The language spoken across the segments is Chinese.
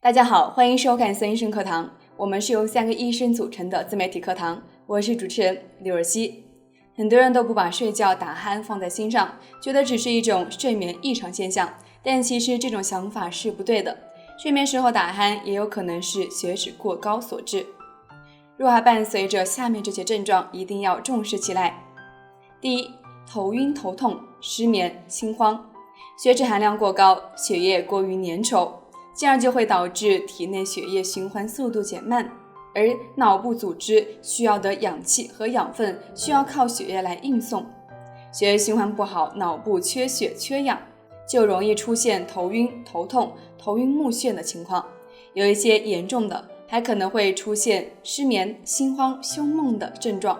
大家好，欢迎收看孙医生课堂，我们是由3个医生组成的自媒体课堂，我是主持人刘若曦。很多人都不把睡觉打鼾放在心上，觉得只是一种睡眠异常现象，但其实这种想法是不对的。睡眠时候打鼾也有可能是血脂过高所致。若还伴随着下面这些症状，一定要重视起来。第一，头晕头痛、失眠、心慌，血脂含量过高，血液过于粘稠，进而就会导致体内血液循环速度减慢，而脑部组织需要的氧气和养分需要靠血液来运送。血液循环不好，脑部缺血缺氧，就容易出现头晕头痛、头晕目眩的情况，有一些严重的还可能会出现失眠、心慌、胸梦的症状。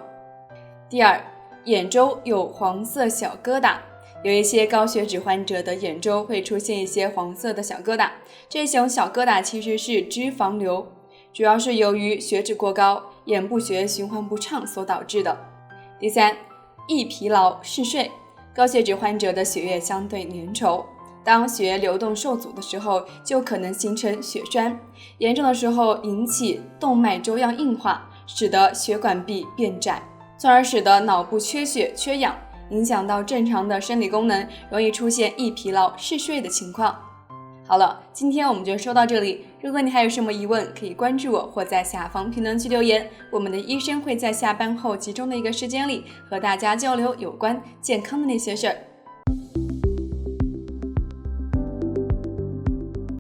第二，眼周有黄色小疙瘩，有一些高血脂患者的眼周会出现一些黄色的小疙瘩，这种小疙瘩其实是脂肪瘤，主要是由于血脂过高、眼部血液循环不畅所导致的。第三，易疲劳嗜睡，高血脂患者的血液相对粘稠，当血液流动受阻的时候，就可能形成血栓，严重的时候引起动脉粥样硬化，使得血管壁变窄，从而使得脑部缺血缺氧，影响到正常的生理功能，容易出现易疲劳嗜睡的情况。好了，今天我们就说到这里，如果你还有什么疑问，可以关注我或在下方评论区留言，我们的医生会在下班后集中的一个时间里和大家交流有关健康的那些事儿。